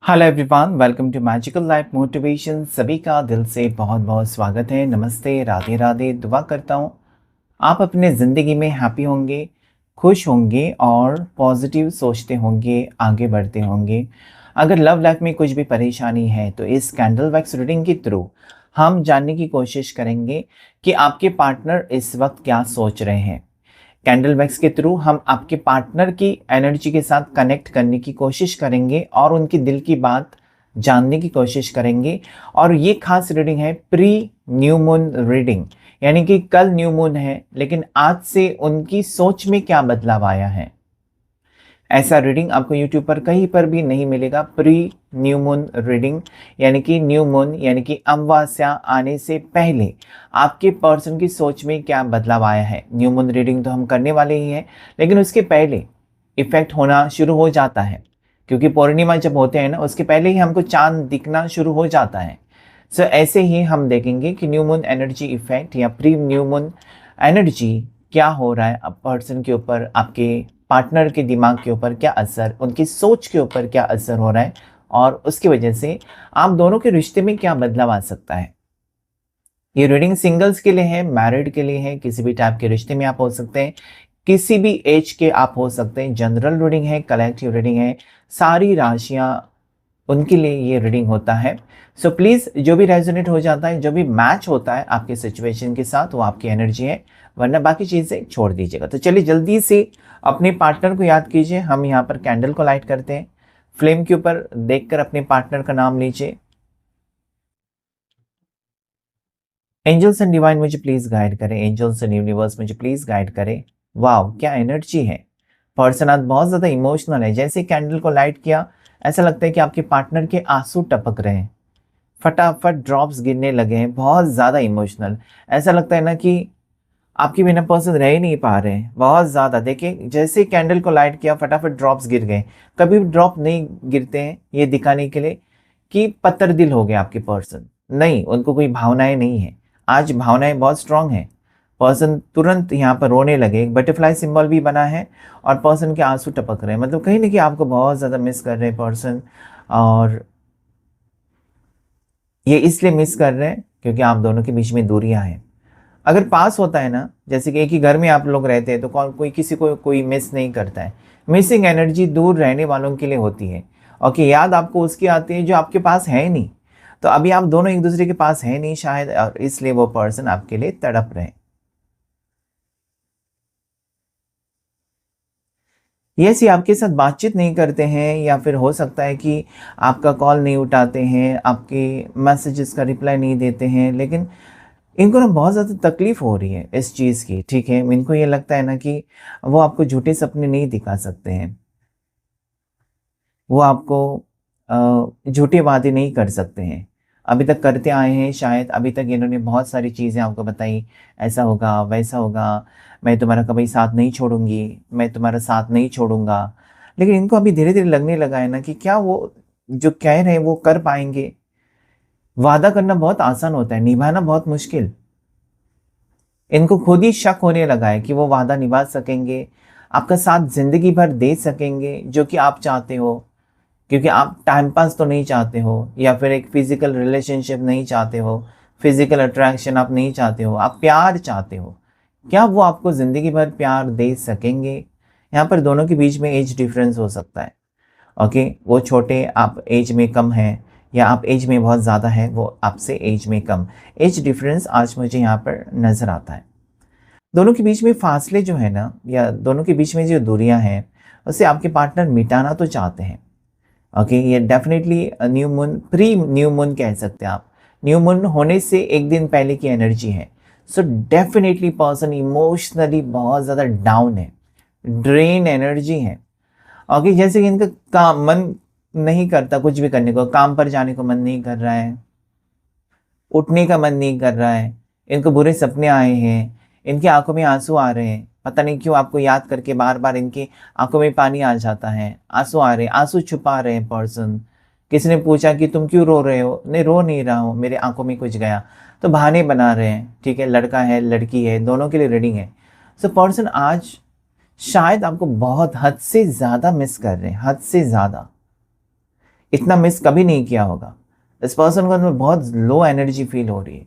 Hello everyone, welcome to magical life motivation. सभी का दिल से बहुत बहुत स्वागत है। नमस्ते, राधे राधे। दुआ करता हूँ आप अपने ज़िंदगी में हैप्पी होंगे, खुश होंगे और पॉजिटिव सोचते होंगे, आगे बढ़ते होंगे। अगर लव लाइफ में कुछ भी परेशानी है तो इस कैंडल वैक्स रीडिंग के थ्रू हम जानने की कोशिश करेंगे कि आपके पार्टनर इस वक्त क्या सोच रहे हैं। कैंडल वैक्स के थ्रू हम आपके पार्टनर की एनर्जी के साथ कनेक्ट करने की कोशिश करेंगे और उनकी दिल की बात जानने की कोशिश करेंगे। और ये खास रीडिंग है प्री न्यू मून रीडिंग, यानी कि कल न्यू मून है लेकिन आज से उनकी सोच में क्या बदलाव आया है। ऐसा रीडिंग आपको यूट्यूब पर कहीं पर भी नहीं मिलेगा। प्री न्यू मून रीडिंग यानी कि न्यू मून यानी कि अमावस्या आने से पहले आपके पर्सन की सोच में क्या बदलाव आया है। न्यू मून रीडिंग तो हम करने वाले ही हैं, लेकिन उसके पहले इफेक्ट होना शुरू हो जाता है, क्योंकि पूर्णिमा जब होते हैं ना उसके पहले ही हमको चांद दिखना शुरू हो जाता है। सो ऐसे ही हम देखेंगे कि न्यू मून एनर्जी इफेक्ट या प्री न्यू मून एनर्जी क्या हो रहा है अब पर्सन के ऊपर, आपके पार्टनर के दिमाग के ऊपर क्या असर, उनकी सोच के ऊपर क्या असर हो रहा है, और उसकी वजह से आप दोनों के रिश्ते में क्या बदलाव आ सकता है। ये रीडिंग सिंगल्स के लिए है, मैरिड के लिए है, किसी भी टाइप के रिश्ते में आप हो सकते हैं, किसी भी एज के आप हो सकते हैं। जनरल रीडिंग है, कलेक्टिव रीडिंग है, सारी राशियां उनके लिए ये रीडिंग होता है। सो प्लीज़ जो भी रेजोनेट हो जाता है, जो भी मैच होता है आपके सिचुएशन के साथ, वो आपकी एनर्जी है, वरना बाकी चीज़ें छोड़ दीजिएगा। तो चलिए जल्दी से अपने पार्टनर को याद कीजिए। हम यहाँ पर कैंडल को लाइट करते हैं। फ्लेम के ऊपर देखकर अपने पार्टनर का नाम लीजिए। एंजल्स एंड डिवाइन मुझे प्लीज़ गाइड करें, एंजल्स एंड यूनिवर्स मुझे प्लीज़ गाइड करें। वाह, क्या एनर्जी है। पर्सन आज बहुत ज़्यादा इमोशनल है। जैसे कैंडल को लाइट किया, ऐसा लगता है कि आपके पार्टनर के आंसू टपक रहे हैं, फटाफट ड्रॉप्स गिरने लगे हैं, बहुत ज़्यादा इमोशनल। ऐसा लगता है ना कि आपके बिना पर्सन रह ही नहीं पा रहे हैं, बहुत ज़्यादा। देखिए जैसे ही कैंडल को लाइट किया फटाफट ड्रॉप्स गिर गए। कभी भी ड्रॉप नहीं गिरते हैं ये दिखाने के लिए कि पत्थर दिल हो गए आपके पर्सन। नहीं, उनको कोई भावनाएं नहीं है। आज भावनाएं बहुत स्ट्रांग है। पर्सन तुरंत यहाँ पर रोने लगे, एक बटरफ्लाई सिंबल भी बना है और पर्सन के आंसू टपक रहे हैं। मतलब कहीं ना कहीं आपको बहुत ज़्यादा मिस कर रहे हैं पर्सन। और ये इसलिए मिस कर रहे हैं क्योंकि आप दोनों के बीच में दूरियां हैं। अगर पास होता है ना, जैसे कि एक ही घर में आप लोग रहते हैं, तो कोई किसी को कोई मिस नहीं करता है। मिसिंग एनर्जी दूर रहने वालों के लिए होती है। ओके, याद आपको उसकी आती है जो आपके पास है नहीं। तो अभी आप दोनों एक दूसरे के पास है नहीं शायद, और इसलिए वो पर्सन आपके लिए तड़प रहे हैं। ये आपके साथ बातचीत नहीं करते हैं, या फिर हो सकता है कि आपका कॉल नहीं उठाते हैं, आपके मैसेजेस का रिप्लाई नहीं देते हैं। लेकिन इनको ना बहुत ज़्यादा तकलीफ हो रही है इस चीज़ की, ठीक है। इनको ये लगता है ना कि वो आपको झूठे सपने नहीं दिखा सकते हैं, वो आपको झूठे वादे नहीं कर सकते हैं। अभी तक करते आए हैं शायद, अभी तक इन्होंने बहुत सारी चीज़ें आपको बताई, ऐसा होगा वैसा होगा, मैं तुम्हारा कभी साथ नहीं छोड़ूंगी, मैं तुम्हारा साथ नहीं छोड़ूंगा। लेकिन इनको अभी धीरे धीरे लगने लगा है ना कि क्या वो जो कह रहे हैं वो कर पाएंगे। वादा करना बहुत आसान होता है, निभाना बहुत मुश्किल। इनको खुद ही शक होने लगा है कि वो वादा निभा सकेंगे, आपका साथ ज़िंदगी भर दे सकेंगे जो कि आप चाहते हो। क्योंकि आप टाइम पास तो नहीं चाहते हो, या फिर एक फिज़िकल रिलेशनशिप नहीं चाहते हो, फिज़िकल अट्रैक्शन आप नहीं चाहते हो, आप प्यार चाहते हो। क्या वो आपको ज़िंदगी भर प्यार दे सकेंगे? यहाँ पर दोनों के बीच में एज डिफरेंस हो सकता है। ओके, वो छोटे, आप एज में कम हैं, या आप एज में बहुत ज़्यादा है, वो आपसे एज में कम। एज डिफरेंस आज मुझे यहाँ पर नज़र आता है। दोनों के बीच में फासले जो है ना, या दोनों के बीच में जो दूरियां हैं, उसे आपके पार्टनर मिटाना तो चाहते हैं। ओके, ये definitely new moon, pre new moon कह सकते हैं आप। न्यू मून होने से एक दिन पहले की एनर्जी है। सो डेफिनेटली पर्सन इमोशनली बहुत ज़्यादा डाउन है, ड्रेन एनर्जी है। ओके, जैसे कि इनका काम मन नहीं करता कुछ भी करने को, काम पर जाने को मन नहीं कर रहा है, उठने का मन नहीं कर रहा है, इनको बुरे सपने आए हैं, इनकी आंखों में आंसू आ रहे हैं। पता नहीं क्यों आपको याद करके बार बार इनकी आंखों में पानी आ जाता है, आंसू आ रहे हैं, आंसू छुपा रहे हैं पर्सन। किसी ने पूछा कि तुम क्यों रो रहे हो? नहीं, रो नहीं रहा हूँ, मेरे आंखों में कुछ गया। तो बहाने बना रहे हैं, ठीक है। लड़का है लड़की है, दोनों के लिए रीडिंग है। सो पर्सन आज शायद आपको बहुत हद से ज़्यादा मिस कर रहे हैं, हद से ज़्यादा। इतना मिस कभी नहीं किया होगा। इस पर्सन को अंदर बहुत लो एनर्जी फील हो रही है,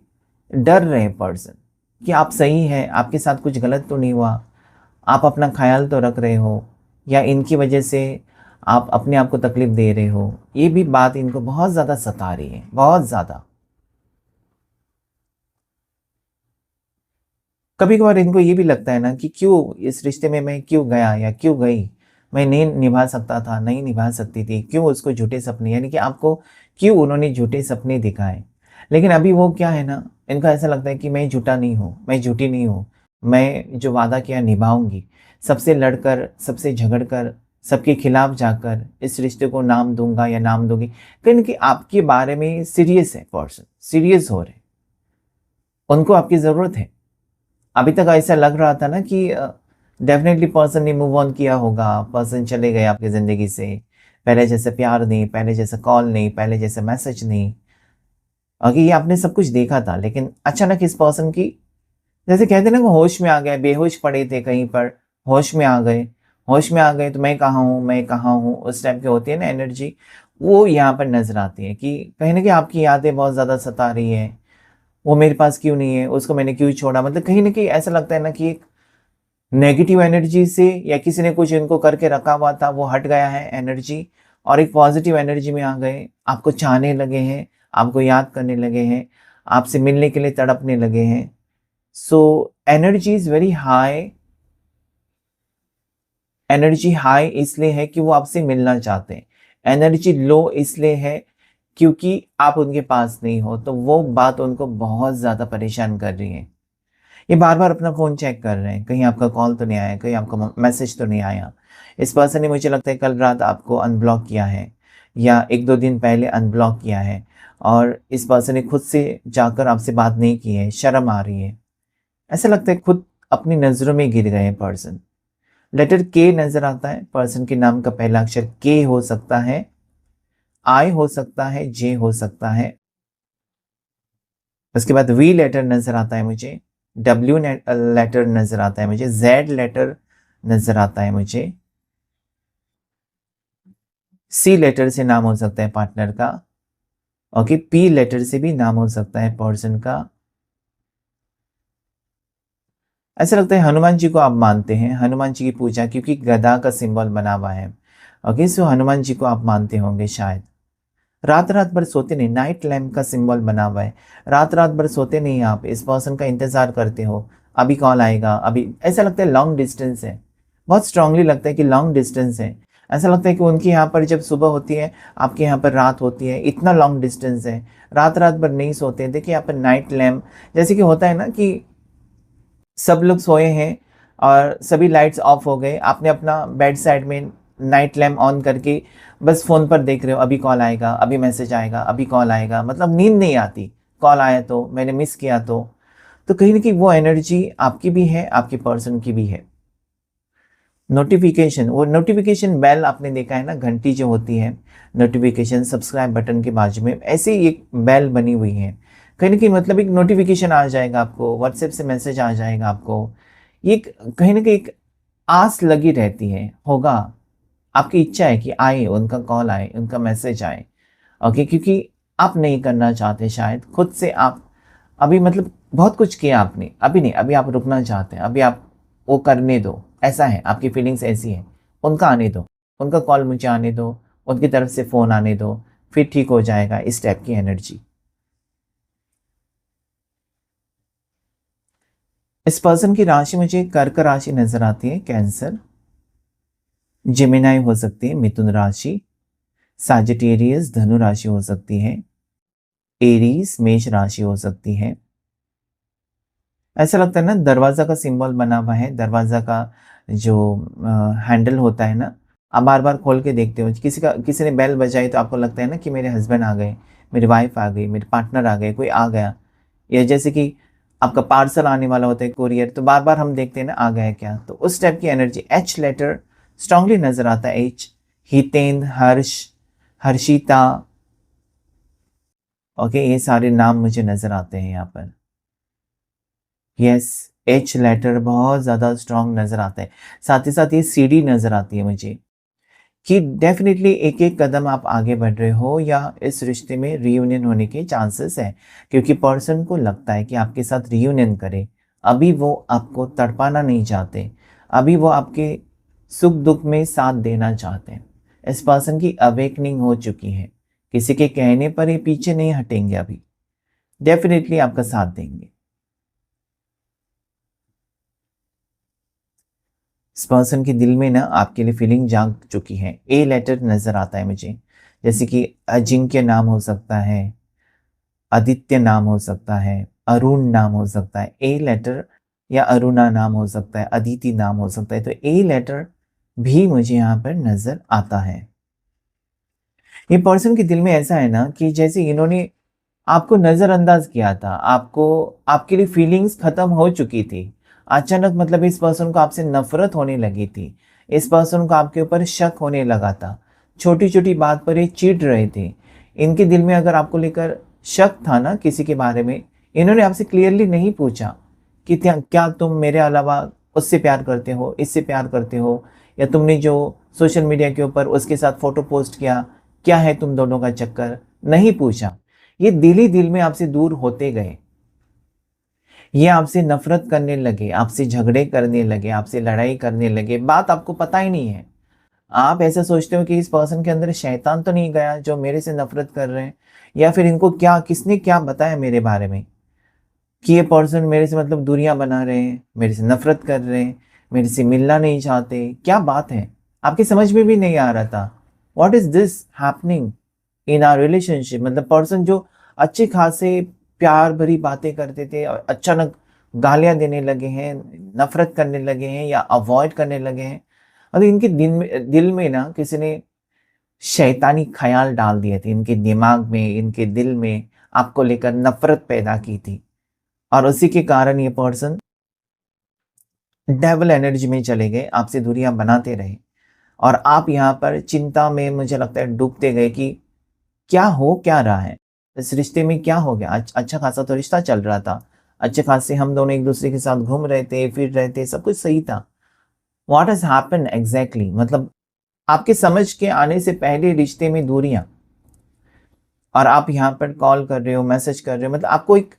डर रहे पर्सन कि आप सही हैं, आपके साथ कुछ गलत तो नहीं हुआ, आप अपना ख्याल तो रख रहे हो, या इनकी वजह से आप अपने आप को तकलीफ दे रहे हो। ये भी बात इनको बहुत ज़्यादा सता रही है, बहुत ज़्यादा। कभी कभार इनको ये भी लगता है ना कि क्यों इस रिश्ते में मैं क्यों गया या क्यों गई, मैं नहीं निभा सकता था, नहीं निभा सकती थी, क्यों उसको झूठे सपने, यानी कि आपको क्यों उन्होंने झूठे सपने दिखाए। लेकिन अभी वो क्या है ना, इनको ऐसा लगता है कि मैं झूठा नहीं हूँ, मैं झूठी नहीं हूँ, मैं जो वादा किया निभाऊंगी। सबसे लड़कर, सबसे झगड़कर, सबके खिलाफ जाकर इस रिश्ते को नाम दूंगा या नाम दूंगी। कहीं ना कहीं आपके बारे में सीरियस है पर्सन, सीरियस हो रहे, उनको आपकी ज़रूरत है। अभी तक ऐसा लग रहा था ना कि डेफ़िनेटली पर्सन ने मूव ऑन किया होगा, पर्सन चले गए आपकी ज़िंदगी से। पहले जैसे प्यार नहीं, पहले जैसा कॉल नहीं, पहले जैसे मैसेज नहीं। ये आपने सब कुछ देखा था, लेकिन अचानक इस पर्सन की, जैसे कहते हैं ना, वो होश में आ गए, बेहोश पड़े थे कहीं पर, होश में आ गए। होश में आ गए तो मैं कहाँ हूँ, मैं कहाँ हूँ, उस टाइप की होती है ना एनर्जी, वो यहाँ पर नज़र आती है कि कहीं न कहीं आपकी यादें बहुत ज़्यादा सता रही हैं। वो मेरे पास क्यों नहीं है, उसको मैंने क्यों छोड़ा, मतलब कहीं न कहीं ऐसा लगता है ना कि एक नेगेटिव एनर्जी से, या किसी ने कुछ इनको करके रखा हुआ था, वो हट गया है एनर्जी, और एक पॉजिटिव एनर्जी में आ गए। आपको चाहने लगे हैं, आपको याद करने लगे हैं, आपसे मिलने के लिए तड़पने लगे हैं। So energy is very high. Energy high इसलिए है कि वो आपसे मिलना चाहते हैं। एनर्जी लो इसलिए है क्योंकि आप उनके पास नहीं हो, तो वो बात उनको बहुत ज़्यादा परेशान कर रही है। ये बार-बार अपना फ़ोन चेक कर रहे हैं, कहीं आपका कॉल तो नहीं आया, कहीं आपका मैसेज तो नहीं आया। इस पर्सन ने, मुझे लगता है, कल रात आपको अनब्लॉक किया है, या 1-2 दिन पहले अनब्लॉक किया है, और इस पर्सन ने खुद से जाकर आपसे बात नहीं की है, शर्म आ रही है। ऐसा लगता है खुद अपनी नज़रों में गिर गए हैं पर्सन। लेटर के नज़र आता है, पर्सन के नाम का पहला अक्षर के हो सकता है, आई हो सकता है, जे हो सकता है। उसके बाद वी लेटर नज़र आता है मुझे, डब्ल्यू लेटर नज़र आता है मुझे, जेड लेटर नज़र आता है मुझे, सी लेटर से नाम हो सकता है पार्टनर का, ओके, पी लेटर से भी नाम हो सकता है पर्सन का। ऐसा लगता है हनुमान जी को आप मानते हैं, हनुमान जी की पूजा, क्योंकि गदा का सिंबल बना हुआ है। ओके, सो हनुमान जी को आप मानते होंगे शायद। रात-रात भर सोते नहीं, नाइट लैम्प का सिंबल बना हुआ है। रात-रात भर सोते नहीं आप, इस पर्सन का इंतज़ार करते हो, अभी कॉल आएगा, अभी। ऐसा लगता है लॉन्ग डिस्टेंस है, बहुत स्ट्रांगली लगता है कि लॉन्ग डिस्टेंस है। ऐसा लगता है कि उनके यहाँ पर जब सुबह होती है, आपके यहाँ पर रात होती है, इतना लॉन्ग डिस्टेंस है। रात-रात भर नहीं सोते। देखिए यहाँ पर नाइट लैम्प, जैसे कि होता है ना कि सब लोग सोए हैं और सभी लाइट्स ऑफ हो गए, आपने अपना बेड साइड में नाइट लैम्प ऑन करके बस फ़ोन पर देख रहे हो, अभी कॉल आएगा, अभी मैसेज आएगा, अभी कॉल आएगा, मतलब नींद नहीं आती। कॉल आया तो, मैंने मिस किया तो कहीं न कहीं वो एनर्जी आपकी भी है, आपके पर्सन की भी है। नोटिफ़िकेशन, वो नोटिफ़िकेशन बेल आपने देखा है ना, घंटी जो होती है, नोटिफ़िकेशन सब्सक्राइब बटन के बाजू में ऐसे ही एक बेल बनी हुई है। कहीं न कहीं मतलब एक नोटिफ़िकेशन आ जाएगा आपको, व्हाट्सएप से मैसेज आ जाएगा आपको। ये एक कहीं न कहीं एक आस लगी रहती है, होगा। आपकी इच्छा है कि आए, उनका कॉल आए, उनका मैसेज आए। ओके, क्योंकि आप नहीं करना चाहते शायद, खुद से आप अभी, मतलब बहुत कुछ किया आपने, अभी नहीं, अभी आप रुकना चाहते हैं, अभी आप वो करने दो, ऐसा है, आपकी फीलिंग्स ऐसी हैं। उनका आने दो, उनका कॉल मुझे आने दो, उनकी तरफ से फ़ोन आने दो, फिर ठीक हो जाएगा, इस टाइप की एनर्जी। इस पर्सन की राशि मुझे कर्क राशि नज़र आती है, कैंसर, जेमिनी हो सकती है, मिथुन राशि, साजिटेरियस धनु राशि हो सकती है, एरीज मेष राशि हो सकती है। ऐसा लगता है ना, दरवाज़ा का सिंबल बना हुआ है, दरवाज़ा का जो हैंडल होता है ना, आप बार-बार खोल के देखते हो। किसी ने बेल बजाई तो आपको लगता है ना कि मेरे हस्बैंड आ गए, मेरी वाइफ़ आ गई, मेरे पार्टनर आ गए, कोई आ गया। या जैसे कि आपका पार्सल आने वाला होता है, कोरियर, तो बार-बार हम देखते हैं ना, आ गया क्या? तो उस टाइप की एनर्जी, एच लेटर स्ट्रांगली नज़र आता है, एच, हितेंद्र, हर्ष, हर्षिता, ओके, ये सारे नाम मुझे नज़र आते हैं यहाँ पर। यस, एच लेटर बहुत ज़्यादा स्ट्रॉन्ग नज़र आता है। साथ ही साथ ये सीडी नज़र आती है मुझे, कि डेफ़िनेटली एक-एक कदम आप आगे बढ़ रहे हो या इस रिश्ते में रियूनियन होने के चांसेस हैं। क्योंकि पर्सन को लगता है कि आपके साथ रियूनियन करे। अभी वो आपको तड़पाना नहीं चाहते। अभी वो आपके सुख-दुःख में साथ देना चाहते हैं। इस पर्सन की अवेकनिंग हो चुकी है। किसी के कहने पर ये पीछे नहीं हटेंगे अभी। डेफ़िनेटली आपका साथ देंगे। इस पर्सन के दिल में ना आपके लिए फीलिंग जाग चुकी है। ए लेटर नज़र आता है मुझे। जैसे कि अजिंक्य नाम हो सकता है, आदित्य नाम हो सकता है, अरुण नाम हो सकता है। ए लेटर या अरुणा नाम हो सकता है, अदिति नाम हो सकता है। तो ए लेटर भी मुझे यहाँ पर नज़र आता है। ये पर्सन के दिल में ऐसा है ना कि जैसे इन्होंने आपको नज़रअंदाज किया था, आपको आपके लिए फीलिंग्स ख़त्म हो चुकी थी। अचानक मतलब इस पर्सन को आपसे नफ़रत होने लगी थी। इस पर्सन को आपके ऊपर शक होने लगा था। छोटी-छोटी बात पर ये चिढ़ रहे थे। इनके दिल में अगर आपको लेकर शक था ना किसी के बारे में, इन्होंने आपसे क्लियरली नहीं पूछा कि क्या तुम मेरे अलावा उससे प्यार करते हो, इससे प्यार करते हो, या तुमने जो सोशल मीडिया के ऊपर उसके साथ फ़ोटो पोस्ट किया, क्या है तुम दोनों का चक्कर? नहीं पूछा। ये दिल ही दिल में आपसे दूर होते गए। ये आपसे नफ़रत करने लगे, आपसे झगड़े करने लगे, आपसे लड़ाई करने लगे, बात आपको पता ही नहीं है। आप ऐसा सोचते हो कि इस पर्सन के अंदर शैतान तो नहीं गया जो मेरे से नफ़रत कर रहे हैं, या फिर इनको क्या किसने क्या बताया मेरे बारे में कि ये पर्सन मेरे से मतलब दूरियां बना रहे हैं, मेरे से नफ़रत कर रहे हैं, मेरे से मिलना नहीं चाहते, क्या बात है? आपकी समझ में भी नहीं आ रहा था। What is this happening in our relationship? मतलब पर्सन जो अच्छे खासे प्यार भरी बातें करते थे और अचानक गालियाँ देने लगे हैं, नफ़रत करने लगे हैं या अवॉइड करने लगे हैं। और इनके दिल में ना किसी ने शैतानी ख़्याल डाल दिए थे, इनके दिमाग में, इनके दिल में आपको लेकर नफ़रत पैदा की थी। और उसी के कारण ये पर्सन डेविल एनर्जी में चले गए, आपसे दूरियां बनाते रहे। और आप यहाँ पर चिंता में मुझे लगता है डूबते गए कि क्या हो क्या रहा है, इस रिश्ते में क्या हो गया। अच्छा खासा तो रिश्ता चल रहा था, अच्छे खासे हम दोनों एक दूसरे के साथ घूम रहे थे, फिर रहे थे, सब कुछ सही था। What has happen exactly? मतलब आपके समझ के आने से पहले रिश्ते में दूरियां, और आप यहाँ पर कॉल कर रहे हो, मैसेज कर रहे हो, मतलब आपको एक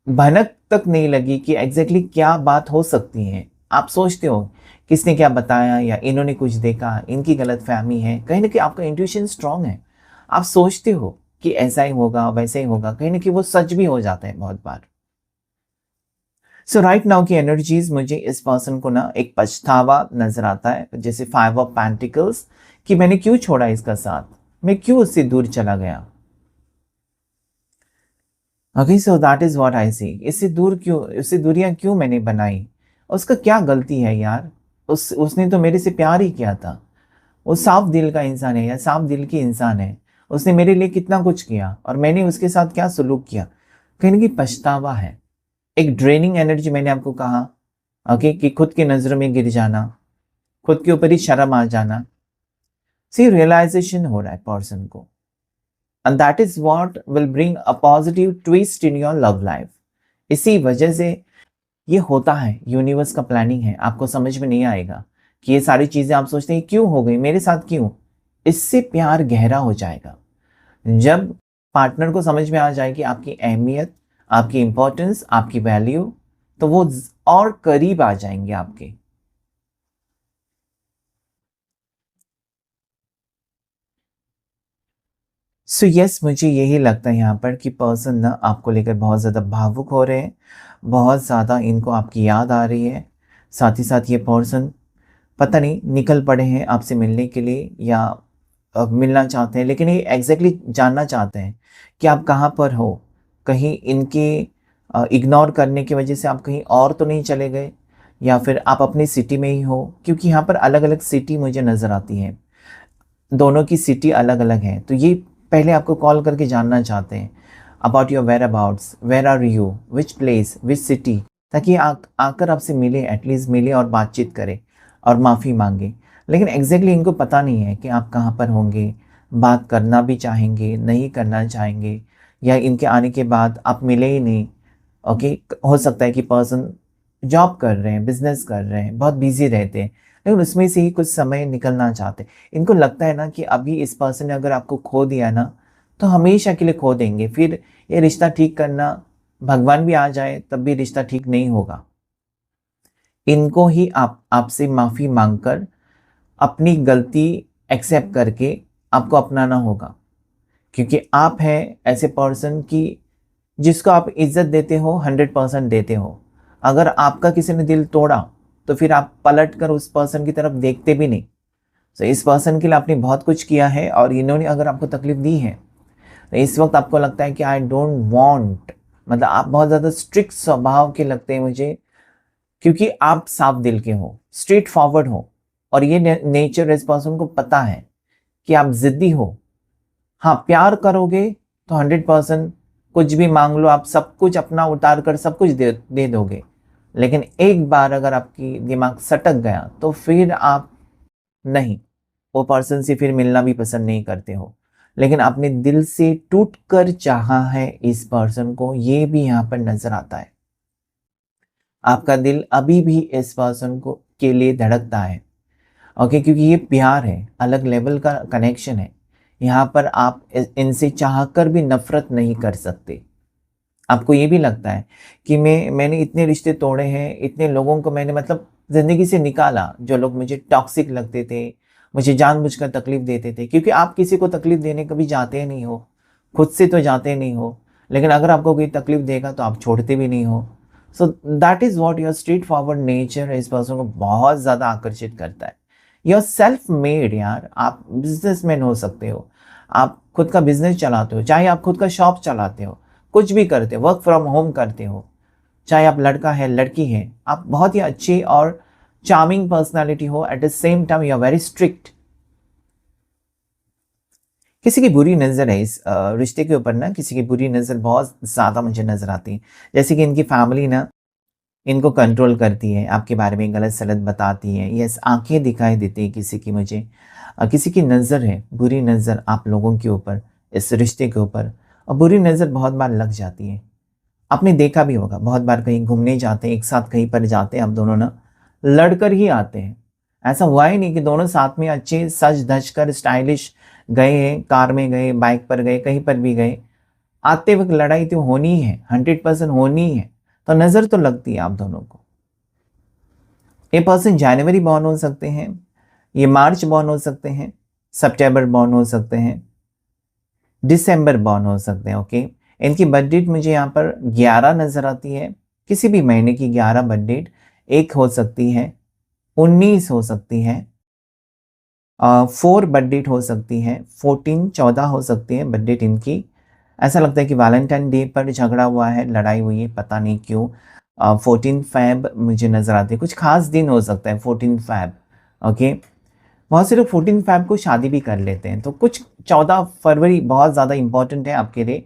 भनक तक नहीं लगी कि एग्जैक्टली क्या बात हो सकती है। आप सोचते हो किसने क्या बताया या इन्होंने कुछ देखा, इनकी गलतफहमी है। कहीं न कहीं आपका इंट्यूशन स्ट्रॉन्ग है। आप सोचते हो कि ऐसा ही होगा, वैसा ही होगा, कहीं न कहीं वो सच भी हो जाता है बहुत बार। सो राइट नाउ की एनर्जीज़ मुझे इस पर्सन को ना एक पछतावा नज़र आता है, जैसे 5 ऑफ पेंटिकल्स, कि मैंने क्यों छोड़ा इसका साथ? मैं क्यों उससे दूर चला गया? Okay, so that is what I see. इससे दूरियाँ क्यों मैंने बनाई? उसका क्या गलती है यार? उसने तो मेरे से प्यार ही किया था। वो साफ दिल का इंसान है या साफ दिल की इंसान है। उसने मेरे लिए कितना कुछ किया और मैंने उसके साथ क्या सलूक किया? कहीं न कहीं पछतावा है। एक ड्रेनिंग एनर्जी मैंने आपको कहा, ओके, कि खुद की नज़रों में गिर जाना, खुद के ऊपर ही शर्म आ जाना। सी रियलाइज़ेशन हो रहा है पर्सन को। And that is what will bring a positive twist in your love life. इसी वजह से ये होता है, यूनिवर्स का प्लानिंग है। आपको समझ में नहीं आएगा कि ये सारी चीज़ें आप सोचते हैं क्यों हो गई, मेरे साथ क्यों? इससे प्यार गहरा हो जाएगा। जब पार्टनर को समझ में आ जाएगी आपकी अहमियत, आपकी इम्पोर्टेंस, आपकी वैल्यू, तो वो और करीब आ जाएंगे आपके। सो यस, मुझे यही लगता है यहाँ पर कि पर्सन ना आपको लेकर बहुत ज़्यादा भावुक हो रहे हैं, बहुत ज़्यादा इनको आपकी याद आ रही है। साथ ही साथ ये पर्सन पता नहीं निकल पड़े हैं आपसे मिलने के लिए या मिलना चाहते हैं, लेकिन ये एग्जैक्टली जानना चाहते हैं कि आप कहाँ पर हो। कहीं इनके इग्नोर करने की वजह से आप कहीं और तो नहीं चले गए, या फिर आप अपनी सिटी में ही हो, क्योंकि यहाँ पर अलग अलग सिटी मुझे नज़र आती हैं। दोनों की सिटी अलग अलग है, तो ये पहले आपको कॉल करके जानना चाहते हैं about your whereabouts, where are you, which place, which city, ताकि आकर आपसे मिले, एटलीस्ट मिले और बातचीत करें और माफ़ी मांगे। लेकिन एग्जैक्टली इनको पता नहीं है कि आप कहाँ पर होंगे, बात करना भी चाहेंगे, नहीं करना चाहेंगे, या इनके आने के बाद आप मिले ही नहीं। ओके, हो सकता है कि पर्सन जॉब कर रहे हैं, बिजनेस कर रहे हैं, बहुत बिजी रहते हैं, लेकिन उसमें से ही कुछ समय निकलना चाहते हैं। इनको लगता है ना कि अभी इस पर्सन ने अगर आपको खो दिया ना, तो हमेशा के लिए खो देंगे, फिर ये रिश्ता ठीक करना, भगवान भी आ जाए तब भी रिश्ता ठीक नहीं होगा। इनको ही आपसे माफ़ी मांगकर अपनी गलती एक्सेप्ट करके आपको अपनाना होगा, क्योंकि आप हैं ऐसे पर्सन की जिसको आप इज्जत देते हो, 100% देते हो। अगर आपका किसी ने दिल तोड़ा तो फिर आप पलट कर उस पर्सन की तरफ देखते भी नहीं। तो इस पर्सन के लिए आपने बहुत कुछ किया है और इन्होंने अगर आपको तकलीफ दी है, तो इस वक्त आपको लगता है कि आई डोंट वांट, मतलब आप बहुत ज़्यादा स्ट्रिक्ट स्वभाव के लगते हैं मुझे, क्योंकि आप साफ दिल के हो, स्ट्रेट फॉरवर्ड हो, और ये नेचर इस पर्सन को पता है कि आप ज़िद्दी हो। हाँ, प्यार करोगे तो 100% कुछ भी मांग लो, आप सब कुछ अपना उतार कर सब कुछ दे दोगे। लेकिन एक बार अगर आपकी दिमाग सटक गया तो फिर आप नहीं, वो पर्सन से फिर मिलना भी पसंद नहीं करते हो। लेकिन आपने दिल से टूट कर चाहा है इस पर्सन को, ये भी यहाँ पर नजर आता है। आपका दिल अभी भी इस पर्सन को के लिए धड़कता है, ओके, क्योंकि ये प्यार है, अलग लेवल का कनेक्शन है। यहाँ पर आप इनसे चाहकर भी नफरत नहीं कर सकते। आपको ये भी लगता है कि मैंने इतने रिश्ते तोड़े हैं, इतने लोगों को मैंने मतलब ज़िंदगी से निकाला, जो लोग मुझे टॉक्सिक लगते थे, मुझे जानबूझकर तकलीफ़ देते थे, क्योंकि आप किसी को तकलीफ़ देने कभी जाते नहीं हो, खुद से तो जाते नहीं हो, लेकिन अगर आपको कोई तकलीफ़ देगा तो आप छोड़ते भी नहीं हो। सो that is what your straight forward nature इस पर्सन को बहुत ज़्यादा आकर्षित करता है। योर सेल्फ मेड यार, आप बिजनेसमैन हो सकते हो, आप खुद का बिजनेस चलाते हो, चाहे आप खुद का शॉप चलाते हो, कुछ भी करते हो, वर्क फ्रॉम होम करते हो, चाहे आप लड़का है लड़की है, आप बहुत ही अच्छी और चार्मिंग पर्सनालिटी हो, at the same time you are very strict. किसी की बुरी नज़र है इस रिश्ते के ऊपर ना, किसी की बुरी नज़र बहुत ज़्यादा मुझे नज़र आती है। जैसे कि इनकी फैमिली ना इनको कंट्रोल करती है, आपके बारे में गलत सलत बताती है, यस आंखें दिखाई देती है किसी की मुझे, किसी की नज़र है, बुरी नज़र आप लोगों के ऊपर, इस रिश्ते के ऊपर, और बुरी नज़र बहुत बार लग जाती है। आपने देखा भी होगा, बहुत बार कहीं घूमने जाते हैं, एक साथ कहीं पर जाते हैं, आप दोनों ना लड़कर ही आते हैं। ऐसा हुआ ही नहीं कि दोनों साथ में अच्छे सज धज कर स्टाइलिश गए हैं, कार में गए, बाइक पर गए, कहीं पर भी गए, आते वक्त लड़ाई तो होनी ही है, 100% होनी ही है। तो नज़र तो लगती है आप दोनों को। ये पर्सन जनवरी बॉर्न हो सकते हैं, ये मार्च बॉर्न हो सकते हैं, सितंबर बॉर्न हो सकते हैं, दिसंबर बॉर्न हो सकते हैं, ओके। इनकी बर्थ डेट मुझे यहाँ पर 11 नज़र आती है, किसी भी महीने की 11 बर्थ डेट, एक हो सकती है, 19 हो सकती है, 4 बर्थ डेट हो सकती है, 14 हो सकती है बर्थ डेट इनकी। ऐसा लगता है कि वैलेंटाइन डे पर झगड़ा हुआ है, लड़ाई हुई है, पता नहीं क्यों। 14 फ़ैब मुझे नज़र आती है, कुछ खास दिन हो सकता है 14 फ़ैब, ओके। बहुत से लोग 14 फ़ैब को शादी भी कर लेते हैं, तो कुछ 14 फरवरी बहुत ज़्यादा इंपॉर्टेंट है आपके लिए।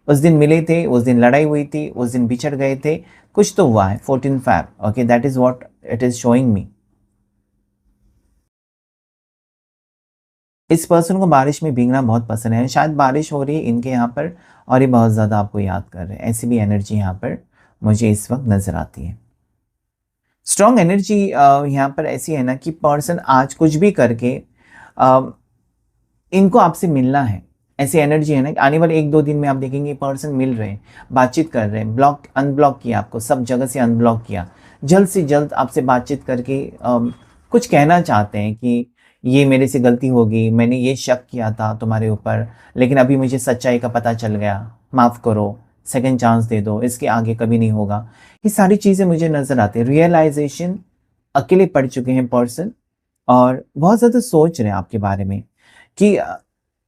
उस दिन मिले थे, उस दिन लड़ाई हुई थी, उस दिन बिछड़ गए थे, कुछ तो हुआ है 14 fab, okay, that is what it is showing me. इस पर्सन को बारिश में भीगना बहुत पसंद है, शायद बारिश हो रही है इनके यहाँ पर और ये बहुत ज़्यादा आपको याद कर रहे हैं, ऐसी भी एनर्जी यहाँ पर मुझे इस वक्त नज़र आती है। स्ट्रॉन्ग एनर्जी यहाँ पर ऐसी है ना कि पर्सन आज कुछ भी करके अ, इनको आपसे मिलना है, ऐसी एनर्जी है ना कि आने वाले 1-2 दिन में आप देखेंगे पर्सन मिल रहे हैं, बातचीत कर रहे हैं, ब्लॉक अनब्लॉक किया आपको, सब जगह से अनब्लॉक किया, जल्द से जल्द आपसे बातचीत करके कुछ कहना चाहते हैं कि ये मेरे से गलती होगी, मैंने ये शक किया था तुम्हारे ऊपर, लेकिन अभी मुझे सच्चाई का पता चल गया, माफ़ करो, सेकंड चांस दे दो, इसके आगे कभी नहीं होगा। ये सारी चीज़ें मुझे नज़र आती है, रियलाइजेशन, अकेले पड़ चुके हैं पर्सन और बहुत ज़्यादा सोच रहे हैं आपके बारे में कि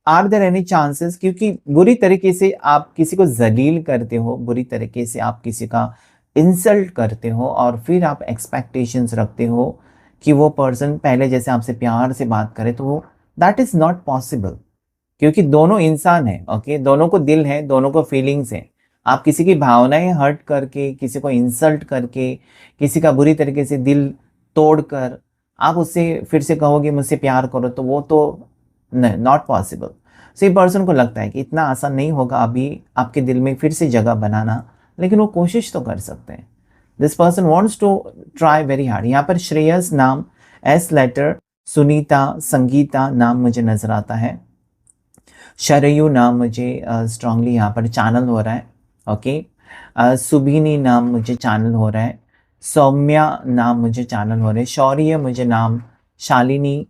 आर देयर एनी चांसेस, क्योंकि बुरी तरीके से आप किसी को ज़लील करते हो, बुरी तरीके से आप किसी का इंसल्ट करते हो और फिर आप एक्सपेक्टेशंस रखते हो कि वो पर्सन पहले जैसे आपसे प्यार से बात करे, तो वो दैट इज़ नॉट पॉसिबल, क्योंकि दोनों इंसान हैं, ओके, दोनों को दिल है, दोनों को फीलिंग्स हैं। आप किसी की भावनाएं हर्ट करके, किसी को इंसल्ट करके, किसी का बुरी तरीके से दिल तोड़कर आप उससे फिर से कहोगे मुझसे प्यार करो, तो वो तो नॉट पॉसिबल। सो ये पर्सन को लगता है कि इतना आसान नहीं होगा अभी आपके दिल में फिर से जगह बनाना, लेकिन वो कोशिश तो कर सकते हैं। This person wants to try very hard. यहाँ पर श्रेयस नाम एस लेटर, सुनीता, संगीता नाम मुझे नज़र आता है। शरयू नाम मुझे स्ट्रांगली यहाँ पर चैनल हो रहा है। ओके, सुबीनी नाम मुझे चैनल हो रहा है। सौम्या नाम मुझे चैनल हो रहे हैं। शौर्य मुझे नाम, शालिनी,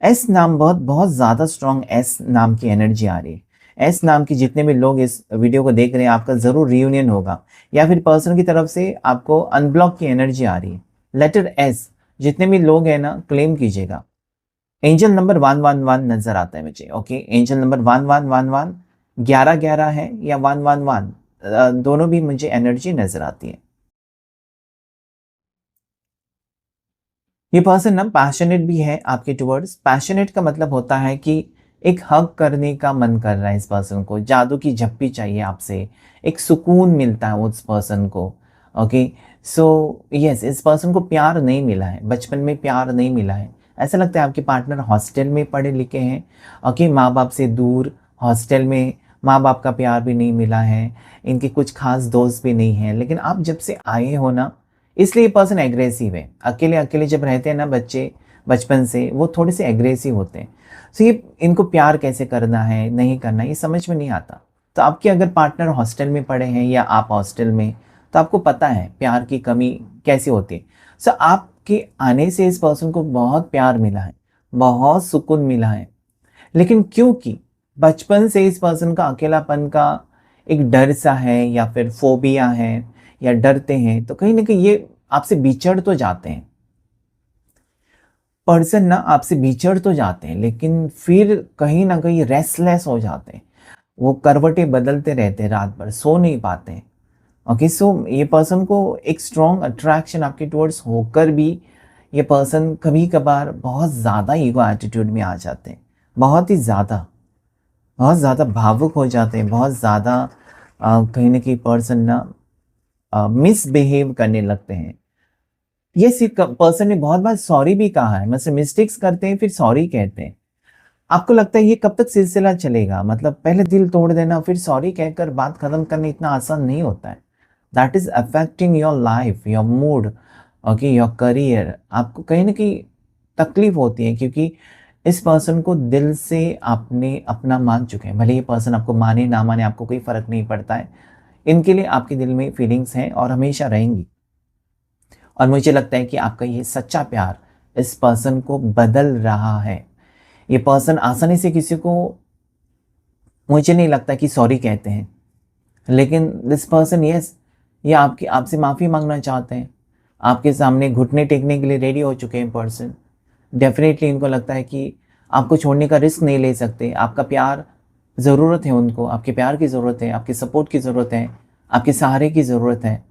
एस नाम बहुत बहुत ज़्यादा स्ट्रॉन्ग एस नाम की एनर्जी आ रही है। एस नाम की जितने भी लोग इस वीडियो को देख रहे हैं, आपका ज़रूर रियूनियन होगा या फिर पर्सन की तरफ से आपको अनब्लॉक की एनर्जी आ रही है। लेटर एस जितने भी लोग हैं ना, क्लेम कीजिएगा। एंजल नंबर 111 नज़र आता है मुझे। ओके, एंजल नंबर 1111, 1111 है या 111, दोनों भी मुझे एनर्जी नज़र आती है। ये पर्सन ना पैशनेट भी है आपके टुवर्ड्स। पैशनेट का मतलब होता है कि एक हग करने का मन कर रहा है इस पर्सन को, जादू की झप्पी चाहिए आपसे, एक सुकून मिलता है उस पर्सन को। ओके, सो यस, इस पर्सन को प्यार नहीं मिला है, बचपन में प्यार नहीं मिला है। ऐसा लगता है आपके पार्टनर हॉस्टल में पढ़े लिखे हैं। ओके, माँ बाप से दूर हॉस्टल में, माँ बाप का प्यार भी नहीं मिला है, इनके कुछ खास दोस्त भी नहीं हैं। लेकिन आप जब से आए हो ना, इसलिए ये पर्सन एग्रेसिव है। अकेले अकेले जब रहते हैं ना बच्चे, बचपन से वो थोड़े से एग्रेसिव होते हैं। सो ये इनको प्यार कैसे करना है, नहीं करना, ये समझ में नहीं आता। तो आपके अगर पार्टनर हॉस्टल में पढ़े हैं या आप हॉस्टल में, तो आपको पता है प्यार की कमी कैसे होती है। सो आपके आने से इस पर्सन को बहुत प्यार मिला है, बहुत सुकून मिला है। लेकिन क्योंकि बचपन से इस पर्सन का अकेलापन का एक डर सा है या फिर फोबिया है या डरते हैं, तो कहीं ना कहीं ये आपसे बिछड़ तो जाते हैं। पर्सन ना आपसे बिछड़ तो जाते हैं, लेकिन फिर कहीं ना कहीं रेस्टलेस हो जाते हैं। वो करवटें बदलते रहते हैं, रात भर सो नहीं पाते हैं। ओके, सो ये पर्सन को एक स्ट्रॉन्ग अट्रैक्शन आपके टुवर्ड्स होकर भी ये पर्सन कभी कभार बहुत ज़्यादा ईगो एटीट्यूड में आ जाते हैं। बहुत ही ज़्यादा, बहुत ज़्यादा भावुक हो जाते हैं, बहुत ज़्यादा कहीं ना कहीं पर्सन ना मिसबिहेव करने लगते हैं। ये सिर्फ पर्सन ने बहुत बार सॉरी भी कहा है, मतलब मिस्टेक्स करते हैं फिर सॉरी कहते हैं। आपको लगता है ये कब तक सिलसिला चलेगा? मतलब पहले दिल तोड़ देना फिर सॉरी कहकर बात खत्म करना इतना आसान नहीं होता है। That is affecting your life, your mood, okay, your career. आपको कहीं ना कहीं तकलीफ होती है क्योंकि इस पर्सन को दिल से आपने अपना मान चुके हैं। भले ये पर्सन आपको माने ना माने, आपको कोई फर्क नहीं पड़ता है। इनके लिए आपके दिल में फीलिंग्स हैं और हमेशा रहेंगी। और मुझे लगता है कि आपका ये सच्चा प्यार इस पर्सन को बदल रहा है। ये पर्सन आसानी से किसी को, मुझे नहीं लगता कि सॉरी कहते हैं, लेकिन दिस पर्सन यस, ये आपकी आपसे माफ़ी मांगना चाहते हैं। आपके सामने घुटने टेकने के लिए रेडी हो चुके हैं पर्सन। डेफिनेटली इनको लगता है कि आपको छोड़ने का रिस्क नहीं ले सकते। आपका प्यार ज़रूरत है उनको, आपके प्यार की ज़रूरत है, आपके सपोर्ट की ज़रूरत है, आपके सहारे की ज़रूरत है।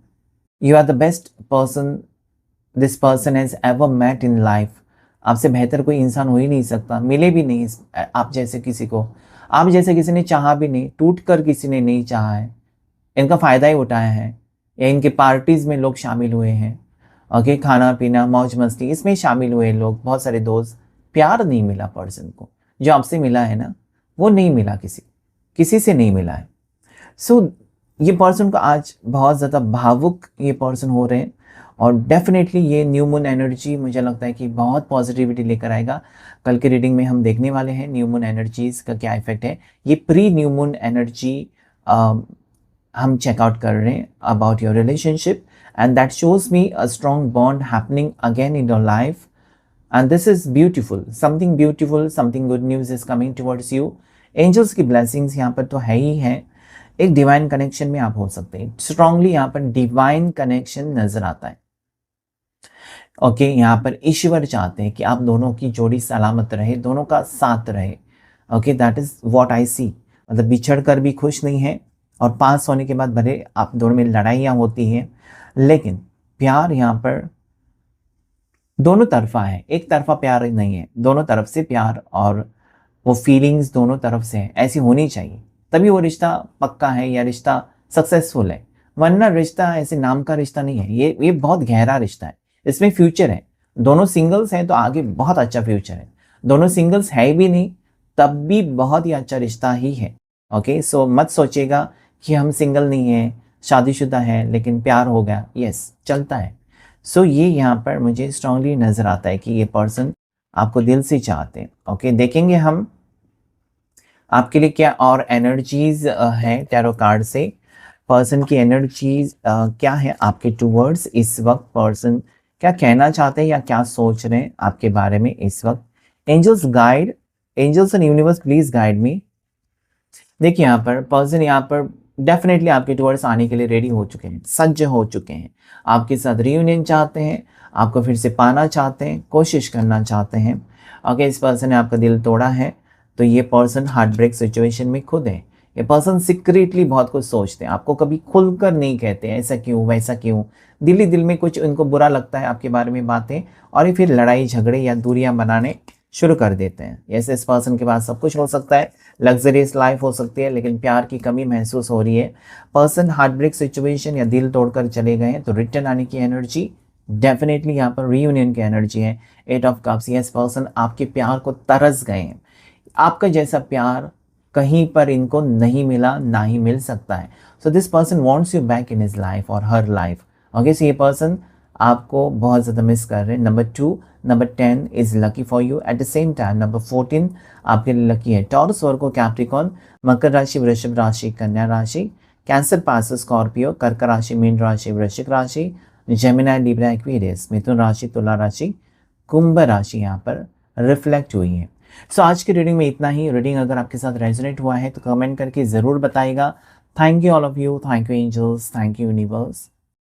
You are the best person this person has ever met in life. आपसे बेहतर कोई इंसान हो ही नहीं सकता, मिले भी नहीं आप जैसे किसी को। आप जैसे किसी ने चाहा भी नहीं, टूट कर किसी ने नहीं चाहा है। इनका फ़ायदा ही उठाया है, या इनके पार्टीज़ में लोग शामिल हुए हैं। ओके, खाना पीना मौज मस्ती इसमें शामिल हुए लोग, बहुत सारे दोस्त। प्यार नहीं मिला पर्सन को, जो आपसे मिला है ना, वो नहीं मिला, किसी से नहीं मिला है। सो ये पर्सन को आज बहुत ज़्यादा भावुक ये पर्सन हो रहे हैं। और डेफिनेटली ये न्यू मून एनर्जी मुझे लगता है कि बहुत पॉजिटिविटी लेकर आएगा। कल के रीडिंग में हम देखने वाले हैं न्यू मून एनर्जीज़ का क्या इफेक्ट है। ये प्री न्यू मून एनर्जी हम चेकआउट कर रहे हैं about your relationship, and that shows me a strong bond happening again in your life, and this is beautiful, something good news is coming towards you. Angels की blessings यहाँ पर तो है ही है। एक डिवाइन कनेक्शन में आप हो सकते हैं। स्ट्रांगली यहाँ पर डिवाइन कनेक्शन नजर आता है। ओके, यहाँ पर ईश्वर चाहते हैं कि आप दोनों की जोड़ी सलामत रहे, दोनों का साथ रहे। Okay, that is what I see. मतलब बिछड़ कर भी खुश नहीं है, और पास होने के बाद भले आप दोनों में लड़ाइयाँ होती हैं, लेकिन प्यार यहाँ पर दोनों तरफा है, एक तरफा प्यार नहीं है, दोनों तरफ से प्यार और वो फीलिंग्स दोनों तरफ से है। ऐसी होनी चाहिए, तभी वो रिश्ता पक्का है या रिश्ता सक्सेसफुल है। वरना रिश्ता ऐसे नाम का रिश्ता नहीं है, ये बहुत गहरा रिश्ता है, इसमें फ्यूचर है। दोनों सिंगल्स हैं तो आगे बहुत अच्छा फ्यूचर है। दोनों सिंगल्स है भी नहीं तब भी बहुत ही अच्छा रिश्ता ही है। ओके, सो मत सोचिएगा कि हम सिंगल नहीं हैं, शादीशुदा है लेकिन प्यार हो गया, यस चलता है। सो ये यहाँ पर मुझे स्ट्रांगली नज़र आता है कि ये पर्सन आपको दिल से चाहते हैं। ओके, देखेंगे हम आपके लिए क्या और एनर्जीज़ हैं टैरो कार्ड से। पर्सन की एनर्जीज़ क्या है आपके टुवर्ड्स इस वक़्त, पर्सन क्या कहना चाहते हैं या क्या सोच रहे हैं आपके बारे में इस वक़्त। Angels guide, angels and universe please guide me. देखिए यहाँ पर पर्सन यहाँ पर डेफिनेटली आपके टुवर्ड्स आने के लिए रेडी हो चुके हैं, सज्ज हो चुके हैं। आपके साथ रियूनियन चाहते हैं, आपको फिर से पाना चाहते हैं, कोशिश करना चाहते हैं। अगर इस पर्सन ने आपका दिल तोड़ा है तो ये पर्सन हार्ट ब्रेक सिचुएशन में खुद है। ये पर्सन सीक्रेटली बहुत कुछ सोचते हैं, आपको कभी खुलकर नहीं कहते ऐसा क्यों वैसा क्यों। दिल ही दिल में कुछ इनको बुरा लगता है आपके बारे में बातें, और ये फिर लड़ाई झगड़े या दूरियां बनाने शुरू कर देते हैं। जैसे इस पर्सन के पास सब कुछ हो सकता है, लग्जरियस लाइफ हो सकती है, लेकिन प्यार की कमी महसूस हो रही है। पर्सन हार्ट ब्रेक सिचुएशन या दिल तोड़कर चले गए हैं तो रिटर्न आने की एनर्जी, डेफिनेटली यहाँ पर रीयूनियन की एनर्जी है। 8 ऑफ कप्स, यस पर्सन आपके प्यार को तरस गए हैं। आपका जैसा प्यार कहीं पर इनको नहीं मिला, ना ही मिल सकता है। So this person wants you back in his life और हर लाइफ। ओके, सो ये पर्सन आपको बहुत ज़्यादा मिस कर रहे हैं। Number 2, number 10 is lucky for you. Eight the same time number 14 आपके लिए लकी है। टॉरस, वर्गो, कैप्रिकॉर्न, मकर राशि, वृषभ राशि, कन्या राशि, कैंसर, पास, स्कॉर्पियो, कर्क राशि, मीन राशि, वृश्चिक राशि, जेमिनी, लिब्रा, एक्वेरियस, मिथुन राशि, तुला राशि, कुंभ राशि यहाँ पर रिफ्लेक्ट हुई है। सो आज की रीडिंग में इतना ही। रीडिंग अगर आपके साथ रेजोनेट हुआ है तो कमेंट करके ज़रूर बताइएगा। Thank you all of you, thank you angels, thank you universe.